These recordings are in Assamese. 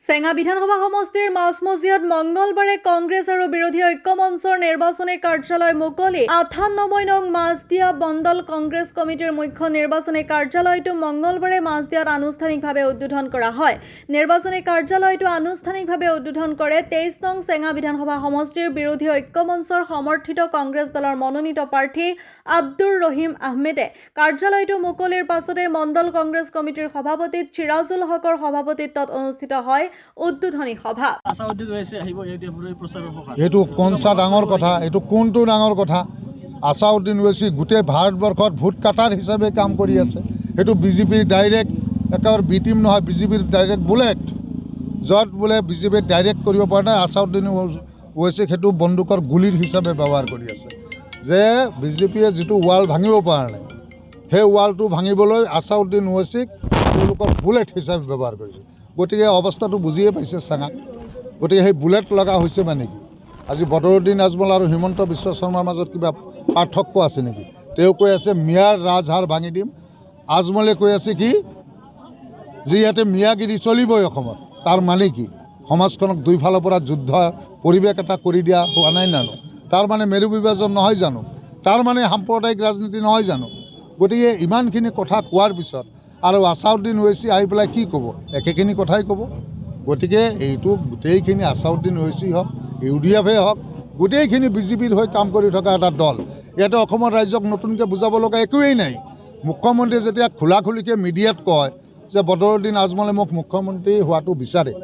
চেঙা বিধানসভা সমষ্টিৰ মাজমজিয়াত মঙ্গলবাৰে কংগ্ৰেছ আৰু বিৰোধী ঐক্য মঞ্চৰ নিৰ্বাচনী কাৰ্যালয় মুকলি ৯৮ নং মাজদিয়া মণ্ডল কংগ্ৰেছ কমিটিৰ মুখ্য নিৰ্বাচনী কাৰ্যালয়টো মঙ্গলবাৰে মাজদিয়াত আনুষ্ঠানিকভাৱে উদ্বোধন কৰা হয়। নিৰ্বাচনী কাৰ্যালয়টো আনুষ্ঠানিকভাৱে উদ্বোধন কৰে ২৩ নং চেঙা বিধানসভা সমষ্টিৰ বিৰোধী ঐক্য মঞ্চৰ সমৰ্থিত কংগ্ৰেছ দলৰ মনোনীত প্ৰাৰ্থী আব্দুৰ ৰহিম আহমেদে। কাৰ্যালয়টো মুকলিৰ পাছতে মণ্ডল কংগ্ৰেছ কমিটিৰ সভাপতি চিৰাজুল হকৰ সভাপতিত্বত অনুষ্ঠিত হয় উদ্বোধনী সভা। এইটো কোনচা ডাঙৰ কথা, এইটো কোনটো ডাঙৰ কথা? আছাউদ্দিন ওৱেইচি গোটেই ভাৰতবৰ্ষত ভোট কাটাৰ হিচাপে কাম কৰি আছে। সেইটো বিজেপিৰ ডাইৰেক্ট একেবাৰে বি টিম নহয়, বিজেপিৰ ডাইৰেক্ট বুলেট। য'ত বোলে বিজেপিৰ ডাইৰেক্ট কৰিব পৰা নাই, আছাউদ্দিন ওৱেইচিক সেইটো বন্দুকৰ গুলিৰ হিচাপে ব্যৱহাৰ কৰি আছে। যে বিজেপিয়ে যিটো ৱাল ভাঙিব পৰা নাই, সেই ৱালটো ভাঙিবলৈ আছাউদ্দিন ওৱেইচিক তেওঁলোকৰ বুলেট হিচাপে ব্যৱহাৰ কৰিছে। গতিকে অৱস্থাটো বুজিয়ে পাইছে চেঙাত। গতিকে সেই বুলেট লগা হৈছে মানে কি? আজি বদৰুদ্দিন আজমল আৰু হিমন্ত বিশ্ব শৰ্মাৰ মাজত কিবা পাৰ্থক্য আছে নেকি? তেওঁ কৈ আছে মিয়াৰ ৰাজহাৰ ভাঙি দিম, আজমলে কৈ আছে কি যে ইয়াতে মিয়াগিৰি চলিবই অসমত। তাৰ মানে কি? সমাজখনক দুইফালৰ পৰা যুদ্ধ পৰিৱেশ এটা কৰি দিয়া হোৱা নাই জানো? তাৰ মানে মেৰু বিভাজন নহয় জানো? তাৰ মানে সাম্প্ৰদায়িক ৰাজনীতি নহয় জানো? গতিকে ইমানখিনি কথা কোৱাৰ পিছত আৰু আছাউদ্দিন ওৱেইচি আহি পেলাই কি ক'ব? একেখিনি কথাই ক'ব। গতিকে এইটো গোটেইখিনি আছাউদ্দিন ওৱেইচি হওক, UDF হওক, গোটেইখিনি বিজেপিৰ হৈ কাম কৰি থকা এটা দল। ইয়াতে অসমৰ ৰাইজক নতুনকৈ বুজাব লগা একোৱেই নাই। মুখ্যমন্ত্ৰীয়ে যেতিয়া খোলাখুলিকৈ মিডিয়াত কয় যে বদৰুদ্দিন আজমলে মোক মুখ্যমন্ত্ৰী হোৱাটো বিচাৰে,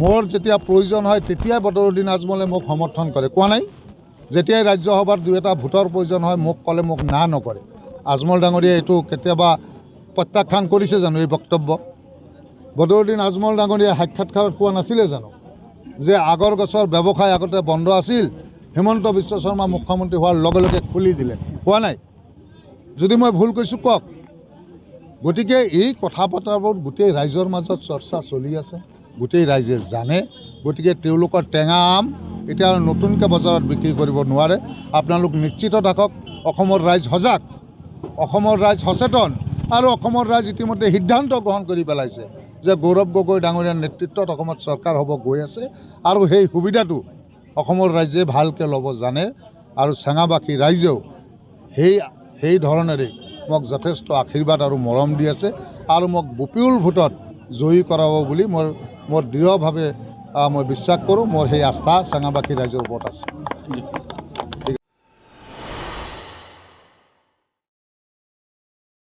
মোৰ যেতিয়া প্ৰয়োজন হয় তেতিয়াই বদৰুদ্দিন আজমলে মোক সমৰ্থন কৰে, কোৱা নাই? যেতিয়াই ৰাজ্যসভাৰ দুই এটা ভোটৰ প্ৰয়োজন হয় মোক ক'লে মোক না নকৰে। আজমল ডাঙৰীয়াই এইটো কেতিয়াবা প্ৰত্যাখ্যান কৰিছে জানো এই বক্তব্য? বদৰুদ্দিন আজমল ডাঙৰীয়াই সাক্ষাৎকাৰত কোৱা নাছিলে জানো যে আগৰ গছৰ ব্যৱসায় আগতে বন্ধ আছিল, হিমন্ত বিশ্ব শৰ্মা মুখ্যমন্ত্ৰী হোৱাৰ লগে লগে খুলি দিলে, কোৱা নাই? যদি মই ভুল কৈছোঁ কওক। গতিকে এই কথা বতৰাবোৰ গোটেই ৰাইজৰ মাজত চৰ্চা চলি আছে, গোটেই ৰাইজে জানে। গতিকে তেওঁলোকৰ টেঙা আম এতিয়া নতুনকৈ বজাৰত বিক্ৰী কৰিব নোৱাৰে। আপোনালোক নিশ্চিত থাকক, অসমৰ ৰাইজ সজাগ, অসমৰ ৰাইজ সচেতন আৰু অসমৰ ৰাইজ ইতিমধ্যে সিদ্ধান্ত গ্ৰহণ কৰি পেলাইছে যে গৌৰৱ গগৈ ডাঙৰীয়াৰ নেতৃত্বত অসমত চৰকাৰ হ'ব গৈ আছে আৰু সেই সুবিধাটো অসমৰ ৰাইজে ভালকৈ ল'ব জানে। আৰু চেঙাবাসী ৰাইজেও সেই ধৰণেৰেই মোক যথেষ্ট আশীৰ্বাদ আৰু মৰম দি আছে আৰু মোক বিপুল ভোটত জয়ী কৰাব বুলি মোৰ দৃঢ়ভাৱে মই বিশ্বাস কৰোঁ। মোৰ সেই আস্থা চেঙাবাসী ৰাইজৰ ওপৰত আছে।